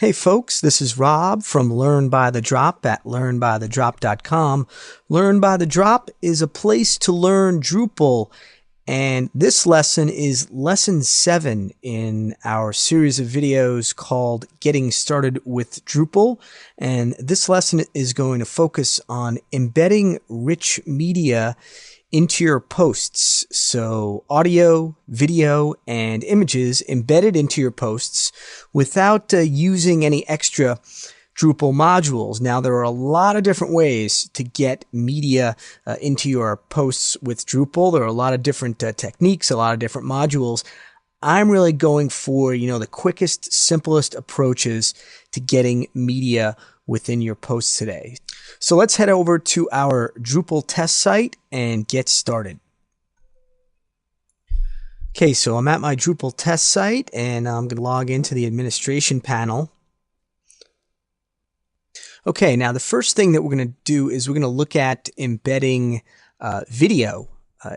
Hey folks, this is Rob from Learn by the Drop at learnbythedrop.com. Learn by the Drop is a place to learn Drupal, and this lesson is lesson 7 in our series of videos called Getting Started with Drupal. And this lesson is going to focus on embedding rich media into your posts. So audio, video, and images embedded into your posts without using any extra Drupal modules. Now, there are a lot of different ways to get media into your posts with Drupal. There are a lot of different techniques, a lot of different modules. I'm really going for, the quickest, simplest approaches to getting media within your posts today. So let's head over to our Drupal test site and get started. Okay, so I'm at my Drupal test site and I'm going to log into the administration panel. Okay, now the first thing that we're going to do is we're going to look at embedding video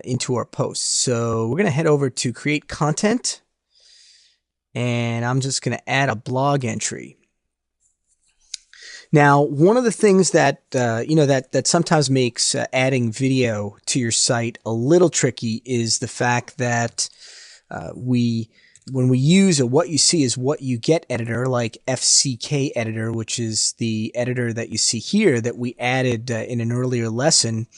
into our posts. So we're going to head over to create content and I'm just going to add a blog entry. Now, one of the things that that sometimes makes adding video to your site a little tricky is the fact that when we use a what you see is what you get editor like FCK editor, which is the editor that you see here that we added in an earlier lesson,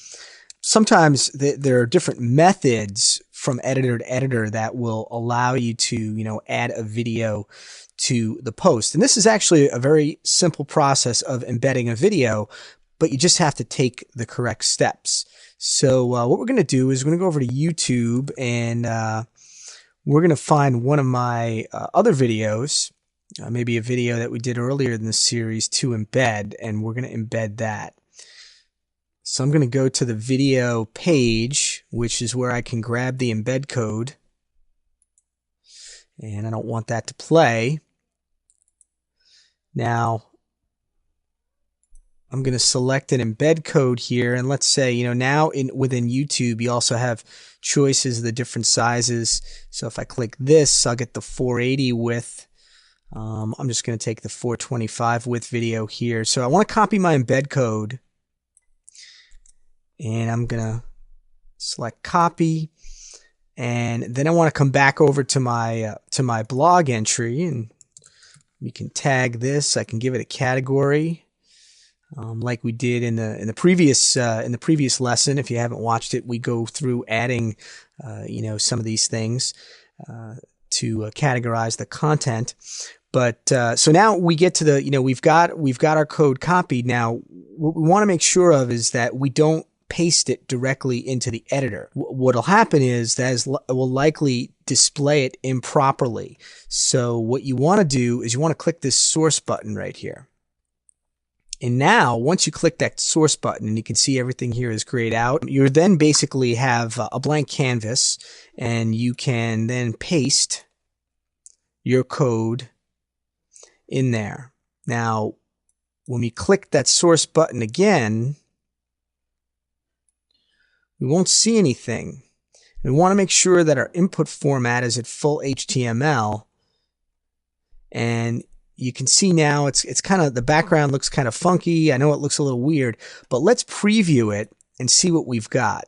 sometimes there are different methods from editor to editor that will allow you to add a video to the post. And this is actually a very simple process of embedding a video, but you just have to take the correct steps. So what we're going to do is we're going to go over to YouTube and we're going to find one of my other videos, maybe a video that we did earlier in the series to embed, and we're going to embed that. So I'm going to go to the video page, which is where I can grab the embed code. And I don't want that to play. Now, I'm going to select an embed code here. And let's say, now within YouTube, you also have choices of the different sizes. So if I click this, I'll get the 480 width. I'm just going to take the 425 width video here. So I want to copy my embed code. And I'm going to select copy. And then I want to come back over to my blog entry, and we can tag this. I can give it a category, like we did in the previous lesson. If you haven't watched it, we go through adding, some of these things to categorize the content. But so now we get to the, we've got our code copied. Now, what we want to make sure of is that we don't paste it directly into the editor. What'll happen is that it will likely display it improperly. So what you want to do is you want to click this source button right here. And now, once you click that source button and you can see everything here is grayed out, you then basically have a blank canvas and you can then paste your code in there. Now, when we click that source button again, we won't see anything. We want to make sure that our input format is at full HTML. And you can see now it's kind of, the background looks kind of funky. I know it looks a little weird, but let's preview it and see what we've got.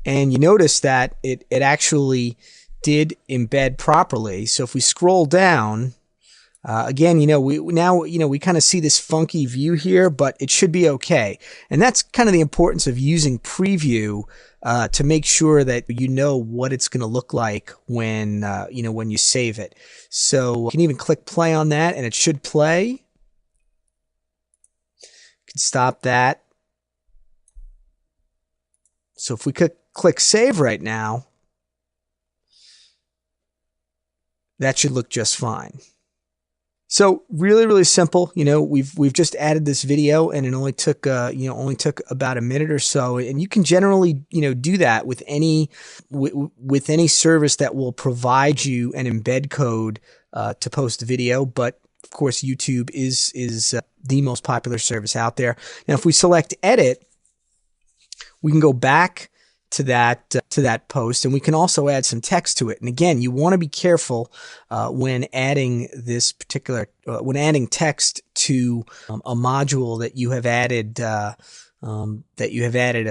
And you notice that it actually did embed properly. So if we scroll down, again, we kind of see this funky view here, but it should be okay. And that's kind of the importance of using preview to make sure that you know what it's going to look like when when you save it. So you can even click play on that, and it should play. You can stop that. So if we click save right now, that should look just fine. So really, really simple. We've just added this video, and it only took about a minute or so. And you can generally do that with any service that will provide you an embed code to post a video. But of course, YouTube is the most popular service out there. Now, if we select edit, we can go back to that post, and we can also add some text to it. And again, you want to be careful when adding this particular when adding text to a module that you have added a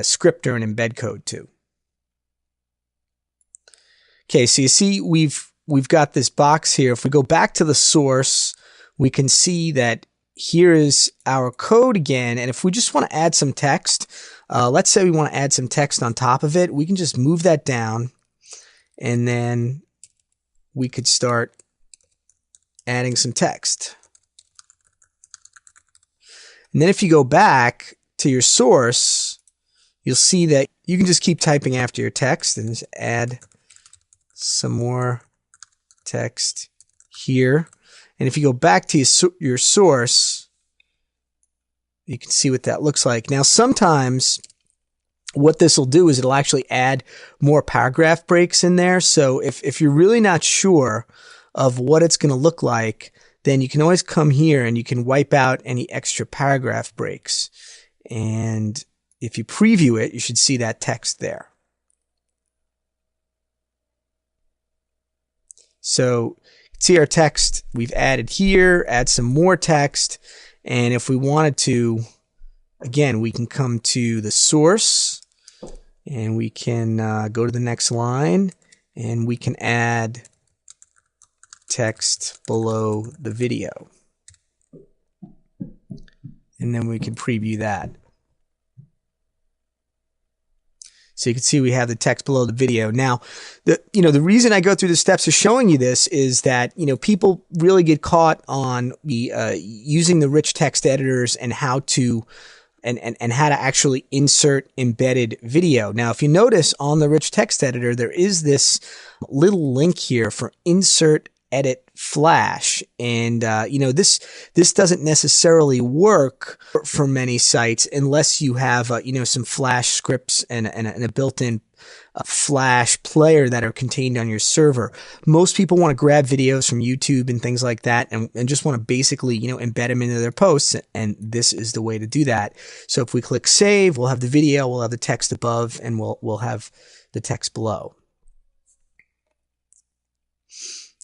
script or an embed code to. Okay, so you see we've got this box here. If we go back to the source, we can see that here is our code again. And if we just want to add some text, let's say we want to add some text on top of it, we can just move that down, and then we could start adding some text. And then if you go back to your source, you'll see that you can just keep typing after your text and just add some more text here. And if you go back to your source, you can see what that looks like. Now, sometimes what this will do is it'll actually add more paragraph breaks in there. So if you're really not sure of what it's going to look like, then you can always come here and you can wipe out any extra paragraph breaks. And if you preview it, you should see that text there. So see our text we've added here, add some more text. And if we wanted to, again, we can come to the source and we can go to the next line and we can add text below the video. And then we can preview that. So you can see we have the text below the video. Now, the reason I go through the steps of showing you this is that, people really get caught on using the rich text editors and how to actually insert embedded video. Now, if you notice on the rich text editor, there is this little link here for insert edit flash. And, this doesn't necessarily work for many sites unless you have, some flash scripts and a built-in flash player that are contained on your server. Most people want to grab videos from YouTube and things like that and just want to basically, embed them into their posts. And this is the way to do that. So if we click save, we'll have the video, we'll have the text above, and we'll have the text below.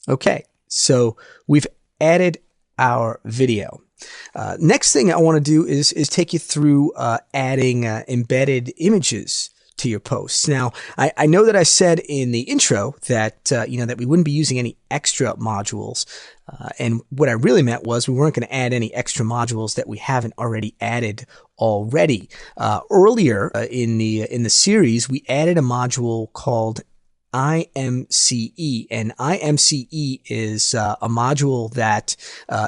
Okay, so we've added our video. Next thing I want to do is take you through adding embedded images to your posts. Now, I know that I said in the intro that that we wouldn't be using any extra modules, and what I really meant was we weren't going to add any extra modules that we haven't already added already. Earlier in the series, we added a module called IMCE, and IMCE is a module that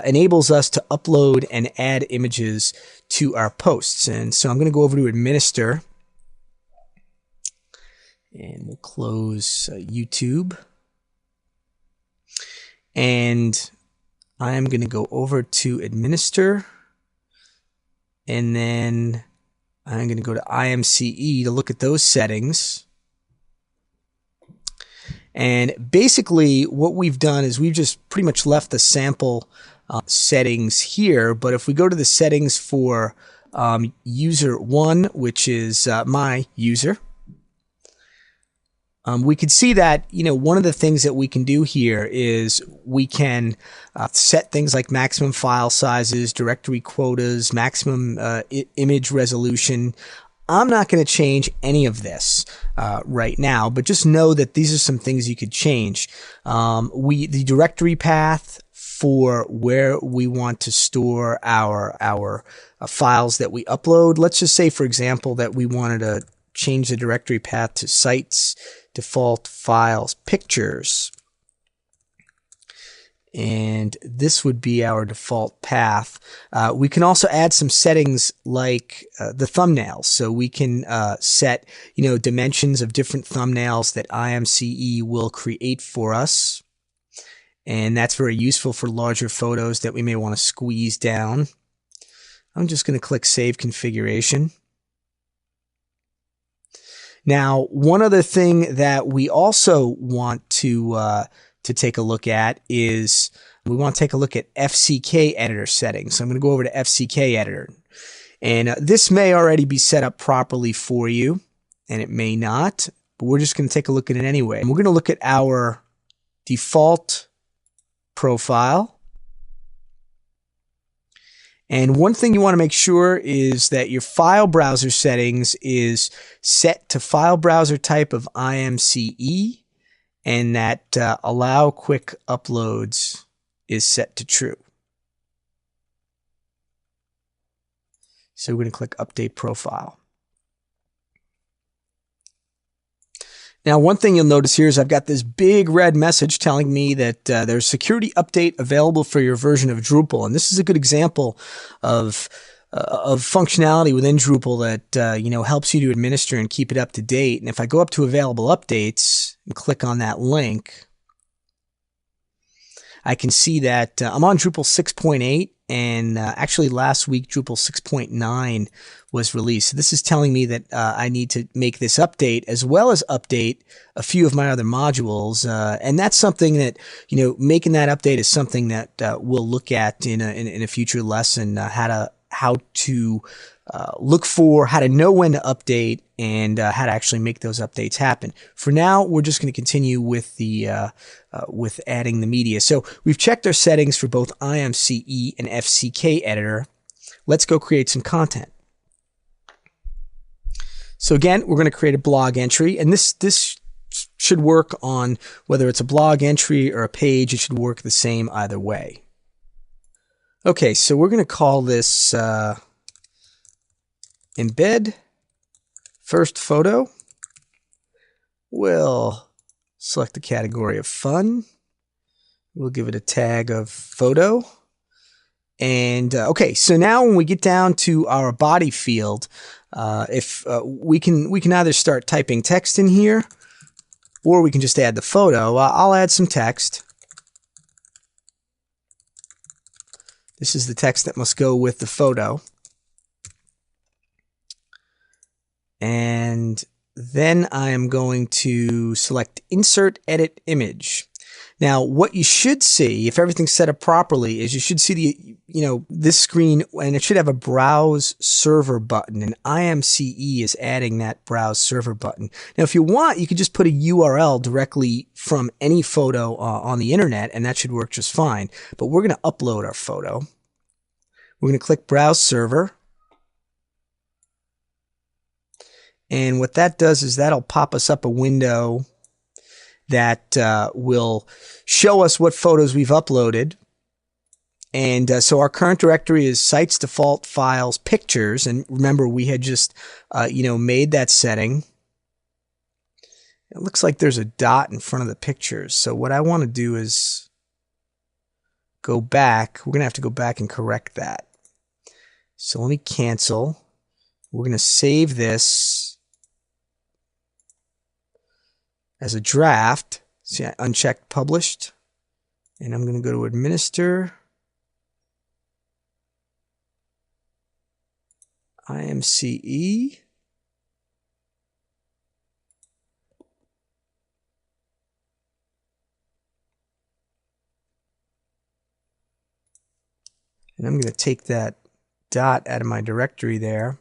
enables us to upload and add images to our posts. And so I'm going to go over to administer, and we'll close YouTube, and I'm going to go over to administer, and then I'm going to go to IMCE to look at those settings. And basically what we've done is we've just pretty much left the sample settings here. But if we go to the settings for user 1, which is my user, we can see that, one of the things that we can do here is we can set things like maximum file sizes, directory quotas, maximum image resolution. I'm not going to change any of this right now, but just know that these are some things you could change. The directory path for where we want to store our files that we upload. Let's just say, for example, that we wanted to change the directory path to sites, default files, pictures. And this would be our default path. We can also add some settings like the thumbnails. So we can set, dimensions of different thumbnails that IMCE will create for us. And that's very useful for larger photos that we may want to squeeze down. I'm just going to click Save Configuration. Now, one other thing that we also want to take a look at is we want to take a look at FCK editor settings. So I'm going to go over to FCK editor, and this may already be set up properly for you. and it may not, but we're just going to take a look at it anyway. And we're going to look at our default profile. And one thing you want to make sure is that your file browser settings is set to file browser type of IMCE, and that allow quick uploads is set to true. So we're going to click Update Profile. Now, one thing you'll notice here is I've got this big red message telling me that there's security update available for your version of Drupal. And this is a good example of functionality within Drupal that, helps you to administer and keep it up to date. And if I go up to Available Updates and click on that link, I can see that I'm on Drupal 6.8, and actually last week Drupal 6.9 was released. So this is telling me that I need to make this update as well as update a few of my other modules, and that's something that making that update is something that we'll look at in a future lesson, how to look for, how to know when to update, and how to actually make those updates happen. For now, we're just going to continue with the with adding the media. So we've checked our settings for both IMCE and FCK editor. Let's go create some content. So again, we're going to create a blog entry, and this should work on whether it's a blog entry or a page. It should work the same either way. Okay, so we're going to call this embed first photo. We'll select the category of fun. We'll give it a tag of photo. And okay, so now when we get down to our body field, if we can either start typing text in here, or we can just add the photo. I'll add some text. This is the text that must go with the photo. And then I am going to select Insert Edit Image. Now, what you should see, if everything's set up properly, is you should see this screen, and it should have a Browse Server button, and IMCE is adding that Browse Server button. Now, if you want, you could just put a URL directly from any photo on the internet, and that should work just fine. But we're going to upload our photo. We're going to click Browse Server. And what that does is that'll pop us up a window that will show us what photos we've uploaded. And so our current directory is Sites Default Files Pictures. And remember, we had just, made that setting. It looks like there's a dot in front of the pictures. So what I want to do is go back. We're going to have to go back and correct that. So let me cancel. We're going to save this as a draft. See, I unchecked published, and I'm going to go to administer, IMCE, and I'm going to take that dot out of my directory there,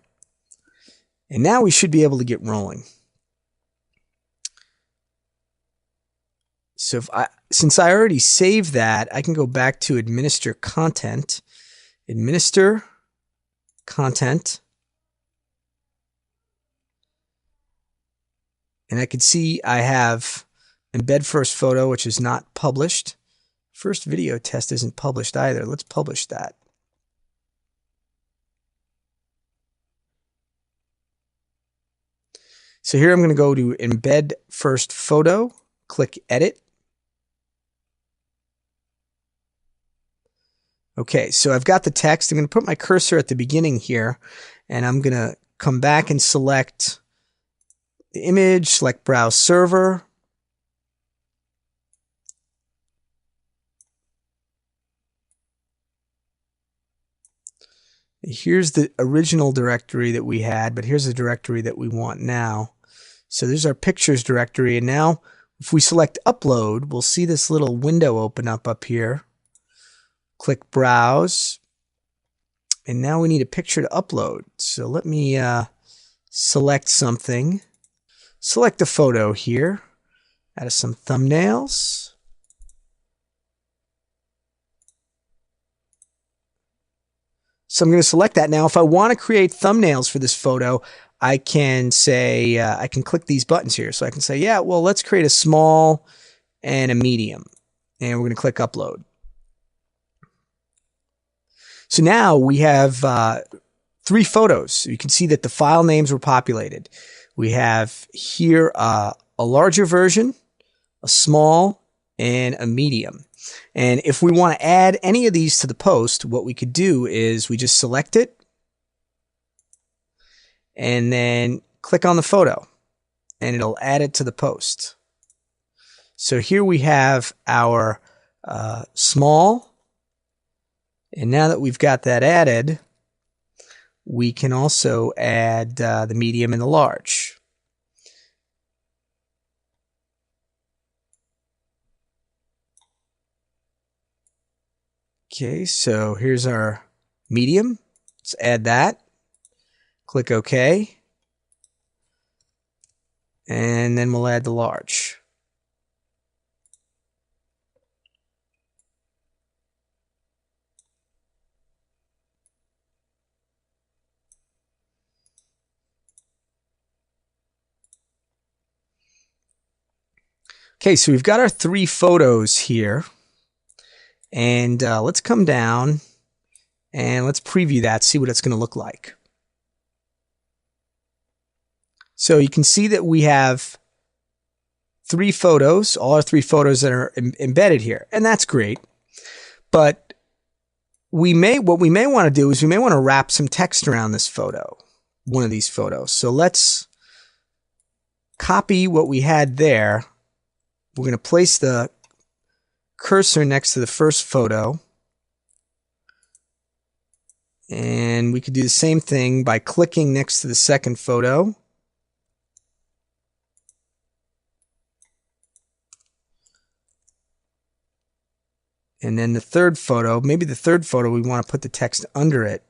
and now we should be able to get rolling. So since I already saved that, I can go back to Administer Content, Administer Content, and I can see I have Embed First Photo, which is not published. First Video Test isn't published either. Let's publish that. So here I'm going to go to Embed First Photo, click Edit. Okay, so I've got the text. I'm going to put my cursor at the beginning here, and I'm going to come back and select the image, select Browse Server. Here's the original directory that we had, but here's the directory that we want now. So there's our pictures directory, and now if we select Upload, we'll see this little window open up here. Click Browse, and now we need a picture to upload. So let me select something. select a photo here, add some thumbnails. So I'm going to select that. Now, if I want to create thumbnails for this photo, I can say, I can click these buttons here. So I can say, yeah, well, let's create a small and a medium. And we're going to click upload. So now we have 3 photos. You can see that the file names were populated. We have here a larger version, a small, and a medium. And if we want to add any of these to the post, what we could do is we just select it and then click on the photo and it'll add it to the post. So here we have our small. And now that we've got that added, we can also add the medium and the large. Okay, so here's our medium. Let's add that. Click OK. And then we'll add the large. Okay, so we've got our 3 photos here. And let's come down and let's preview that, see what it's going to look like. So you can see that we have 3 photos, all our 3 photos that are embedded here. And that's great. But what we may want to do is we may want to wrap some text around this photo, one of these photos. So let's copy what we had there. We're going to place the cursor next to the first photo. And we could do the same thing by clicking next to the second photo. And then the third photo, maybe the third photo, we want to put the text under it.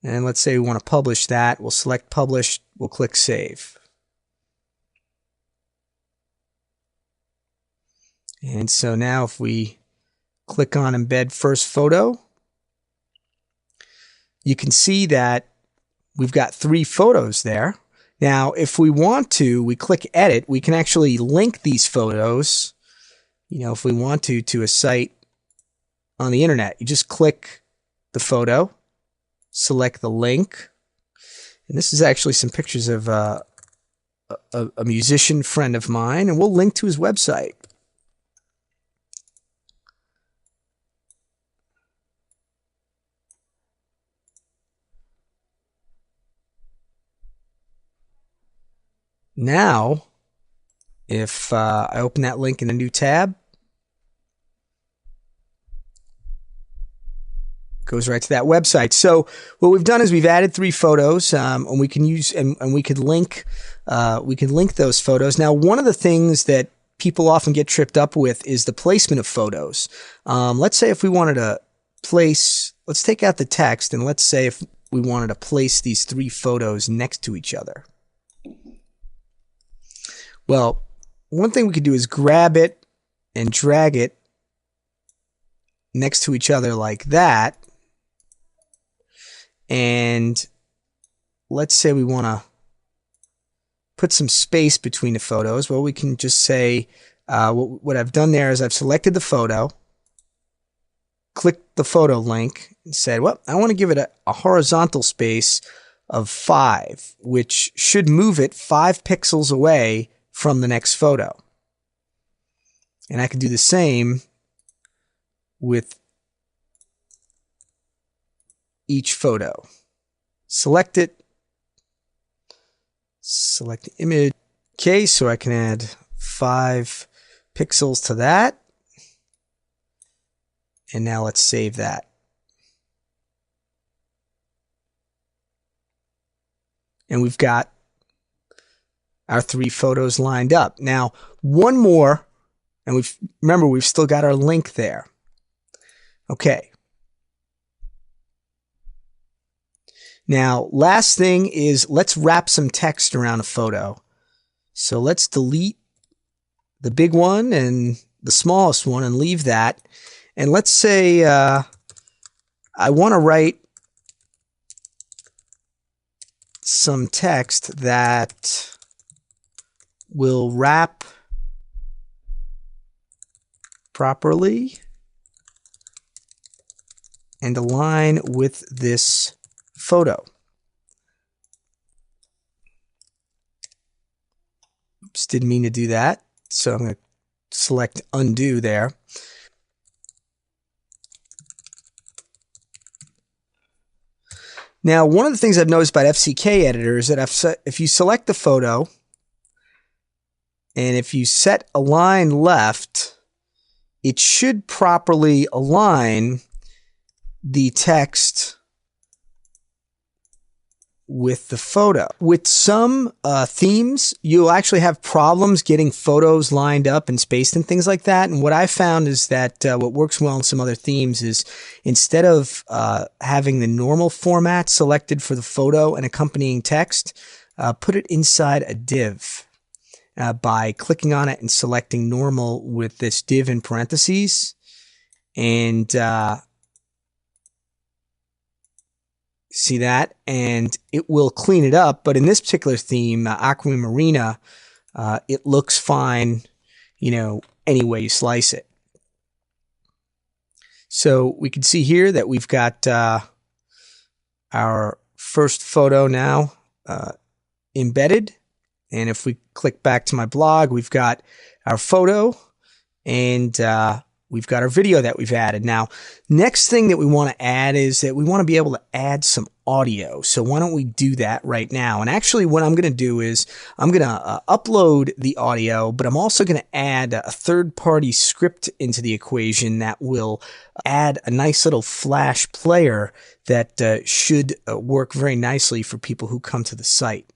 And let's say we want to publish that. We'll select publish. We'll click save. And so now if we click on embed first photo, you can see that we've got 3 photos there. Now, if we want to, we click edit, we can actually link these photos, if we want to a site on the internet. You just click the photo, select the link. And this is actually some pictures of a musician friend of mine, and we'll link to his website. Now, if I open that link in a new tab, it goes right to that website. So what we've done is we've added 3 photos, and we can use and we could link those photos. Now, one of the things that people often get tripped up with is the placement of photos. Let's say if we wanted to place, let's take out the text, and let's say if we wanted to place these 3 photos next to each other. Well, one thing we could do is grab it and drag it next to each other like that. And let's say we want to put some space between the photos. Well, we can just say, what I've done there is I've selected the photo, clicked the photo link, and said, well, I want to give it a horizontal space of 5, which should move it 5 pixels away from the next photo. And I can do the same with each photo. Select it, select the image. Okay, so I can add 5 pixels to that. And now let's save that. And we've got our 3 photos lined up. Now, one more, and we've still got our link there. Okay. Now, last thing is let's wrap some text around a photo. So let's delete the big one and the smallest one and leave that. And let's say I want to write some text that will wrap properly and align with this photo. Oops, didn't mean to do that. So I'm going to select undo there. Now, one of the things I've noticed about FCK Editor is that if you select the photo and if you set align left, it should properly align the text with the photo. With some themes, you'll actually have problems getting photos lined up and spaced and things like that. And what I found is that what works well in some other themes is instead of having the normal format selected for the photo and accompanying text, put it inside a div by clicking on it and selecting normal with this div in parentheses. And see that, and it will clean it up. But in this particular theme, Aquamarina, it looks fine, you know, any way you slice it. So we can see here that we've got our first photo now embedded. And if we click back to my blog, we've got our photo and we've got our video that we've added. Now, next thing that we want to add is that we want to be able to add some audio. So why don't we do that right now? And actually what I'm going to do is I'm going to upload the audio, but I'm also going to add a third-party script into the equation that will add a nice little Flash player that should work very nicely for people who come to the site.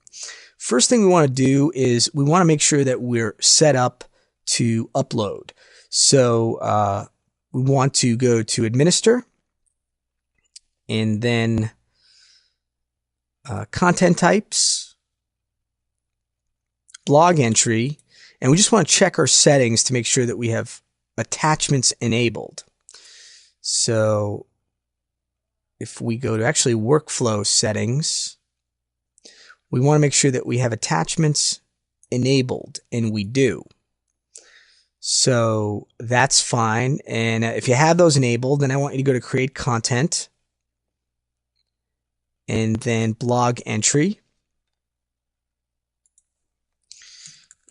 First thing we want to do is we want to make sure that we're set up to upload. So we want to go to Administer and then Content Types, Blog Entry, and we just want to check our settings to make sure that we have attachments enabled. So if we go to actually Workflow Settings, we want to make sure that we have attachments enabled, and we do. So that's fine. And if you have those enabled, then I want you to go to Create Content and then Blog Entry.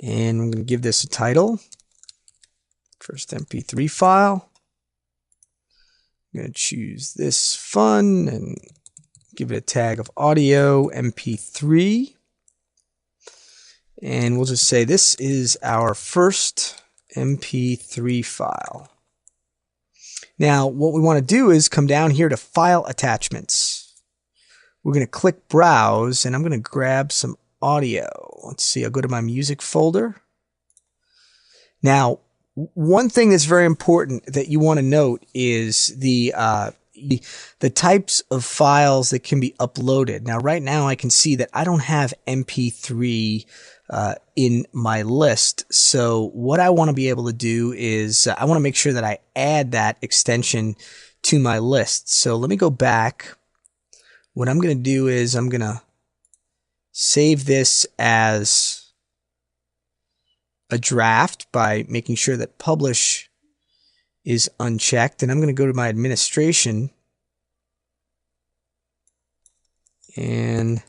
And I'm going to give this a title. First MP3 file. I'm going to choose this fun and give it a tag of audio MP3. And we'll just say this is our first MP3 file. Now, what we want to do is come down here to File Attachments. We're going to click Browse, and I'm going to grab some audio. Let's see, I'll go to my music folder. Now, one thing that's very important that you want to note is the types of files that can be uploaded. Now, right now, I can see that I don't have MP3 in my list. So what I want to be able to do is I want to make sure that I add that extension to my list. So let me go back. What I'm going to do is I'm going to save this as a draft by making sure that Publish is unchecked. And I'm going to go to my administration and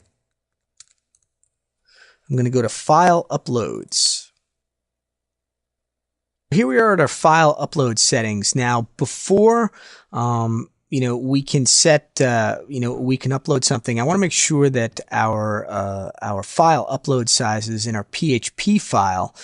I'm going to go to File Uploads. Here we are at our file upload settings. Now, before we can set we can upload something, I want to make sure that our file upload sizes in our PHP file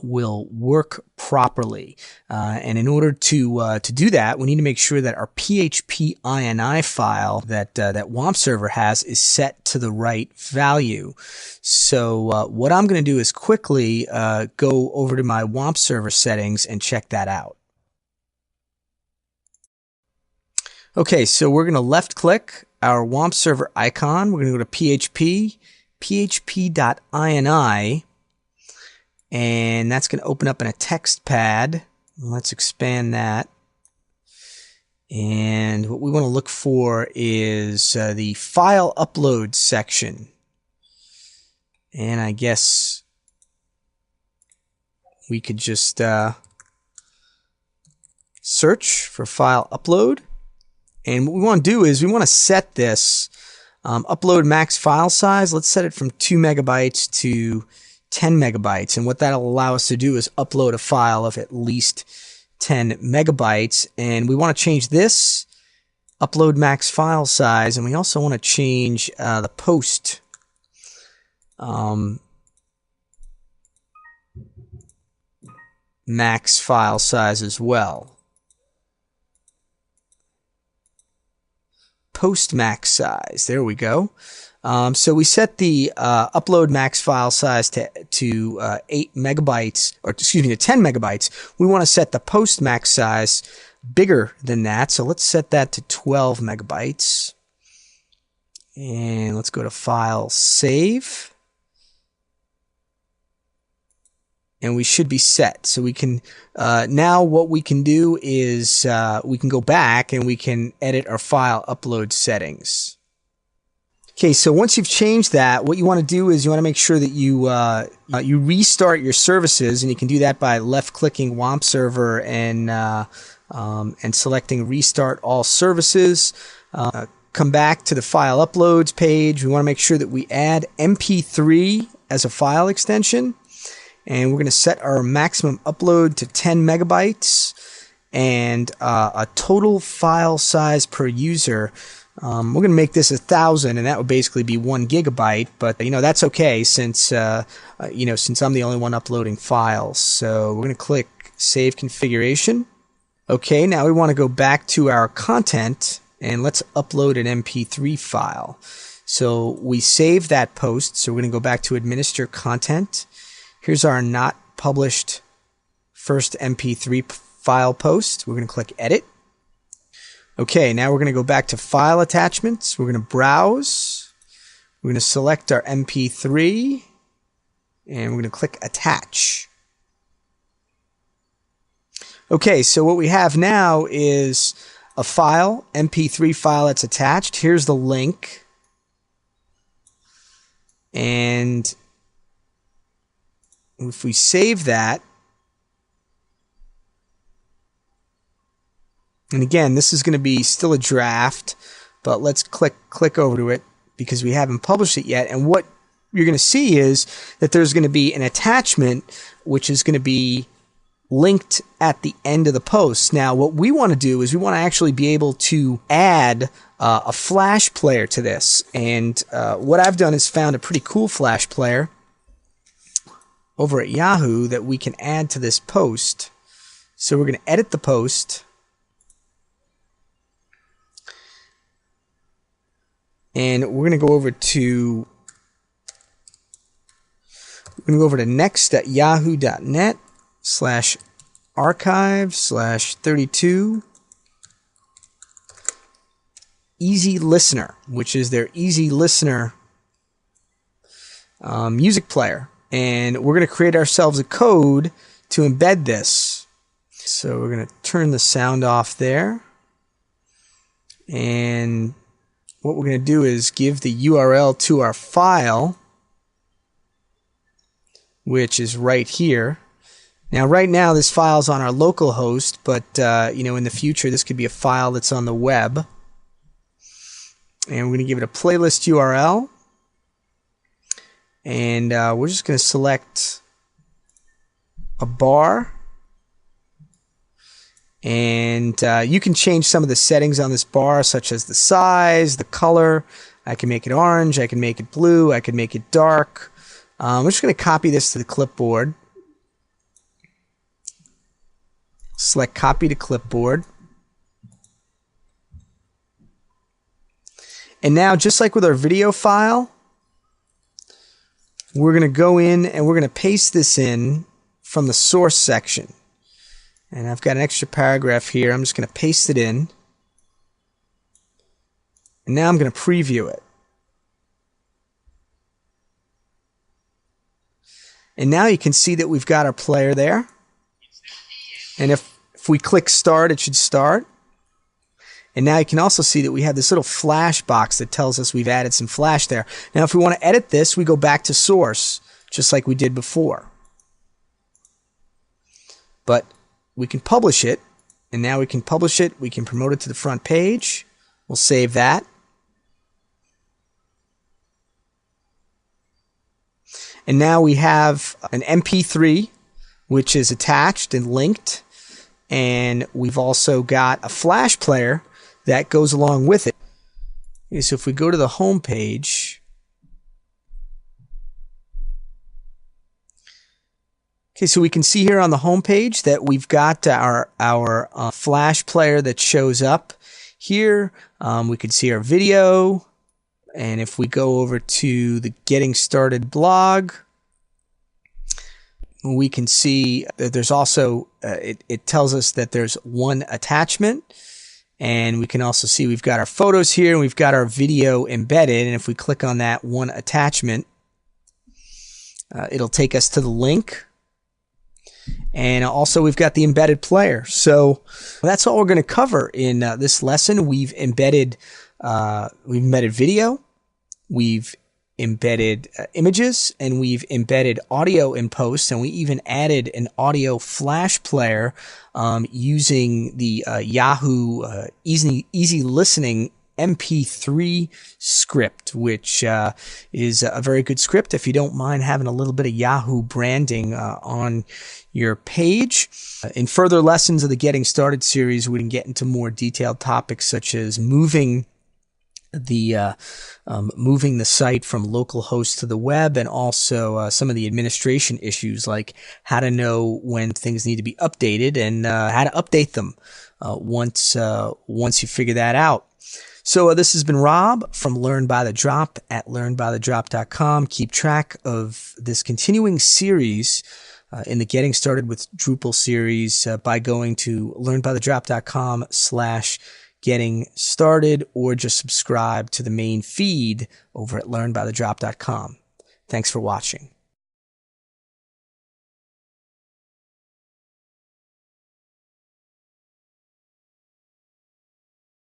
will work properly. And in order to do that, we need to make sure that our PHP INI file that WAMP server has is set to the right value. So what I'm going to do is quickly go over to my WAMP server settings and check that out. Okay, so we're going to left click our WOMP server icon. We're going to go to PHP, php.ini, and that's going to open up in a text pad. Let's expand that. And what we want to look for is the file upload section. And I guess we could just search for file upload. And what we want to do is we want to set this upload max file size. Let's set it from 2 megabytes to 10 megabytes. And what that'll allow us to do is upload a file of at least 10 megabytes. And we want to change this upload max file size. And we also want to change the post max file size as well. Post max size. There we go. So we set the upload max file size to 8 megabytes, or excuse me, to 10 megabytes. We want to set the post max size bigger than that. So let's set that to 12 megabytes. And let's go to File, Save. And we should be set. So we can, now what we can do is we can go back and we can edit our file upload settings. Okay, so once you've changed that, what you want to do is you want to make sure that you restart your services, and you can do that by left-clicking WOMP server and selecting Restart All Services. Come back to the File Uploads page. We want to make sure that we add MP3 as a file extension. And we're going to set our maximum upload to 10 megabytes and a total file size per user. We're going to make this 1,000, and that would basically be 1 gigabyte. But that's okay since since I'm the only one uploading files. So we're going to click Save Configuration. Okay, now we want to go back to our content and let's upload an MP3 file. So we save that post. So we're going to go back to Administer Content. Here's our not published first MP3 file post. We're going to click Edit. Okay, now we're going to go back to File Attachments. We're going to browse. We're going to select our MP3, and we're going to click Attach. Okay, so what we have now is a file, MP3 file that's attached. Here's the link. And if we save that, and again, this is going to be still a draft, but let's click over to it because we haven't published it yet. And what you're going to see is that there's going to be an attachment which is going to be linked at the end of the post. Now, what we want to do is we want to actually be able to add a Flash player to this. And what I've done is found a pretty cool Flash player over at Yahoo that we can add to this post. So we're going to edit the post. And we're going to go over to next.yahoo.net/archive/32 Easy Listener, which is their Easy Listener music player. And we're going to create ourselves a code to embed this. So we're going to turn the sound off there. And what we're going to do is give the URL to our file, which is right here. Now, right now, this file is on our local host, but in the future, this could be a file that's on the web. And we're going to give it a playlist URL. And we're just going to select a bar. And you can change some of the settings on this bar, such as the size, the color. I can make it orange. I can make it blue. I can make it dark. We're just going to copy this to the clipboard. Select Copy to Clipboard. And now, just like with our video file, we're going to go in and we're going to paste this in from the source section. And I've got an extra paragraph here. I'm just going to paste it in. And now I'm going to preview it. And now you can see that we've got our player there. And if we click start, it should start. And now you can also see that we have this little flash box that tells us we've added some flash there. Now if we want to edit this, we go back to source, just like we did before. But we can publish it, and now we can publish it. We can promote it to the front page. We'll save that. And now we have an MP3, which is attached and linked. And we've also got a flash player that goes along with it. Okay, so if we go to the home page, okay, so we can see here on the home page that we've got our flash player that shows up here. We can see our video, and if we go over to the Getting Started blog, we can see that there's also it tells us that there's one attachment. And we can also see we've got our photos here and we've got our video embedded. And if we click on that one attachment, it'll take us to the link. And also we've got the embedded player. So that's all we're going to cover in this lesson. We've embedded video, we've embedded images, and we've embedded audio in post, and we even added an audio flash player using the Yahoo Easy Listening MP3 script, which is a very good script if you don't mind having a little bit of Yahoo branding on your page. In further lessons of the Getting Started series, we can get into more detailed topics such as moving the site from localhost to the web, and also some of the administration issues like how to know when things need to be updated and how to update them once you figure that out. So this has been Rob from Learn by the Drop at learnbythedrop.com. Keep track of this continuing series in the Getting Started with Drupal series by going to learnbythedrop.com/getting started, or just subscribe to the main feed over at learnbythedrop.com. Thanks for watching.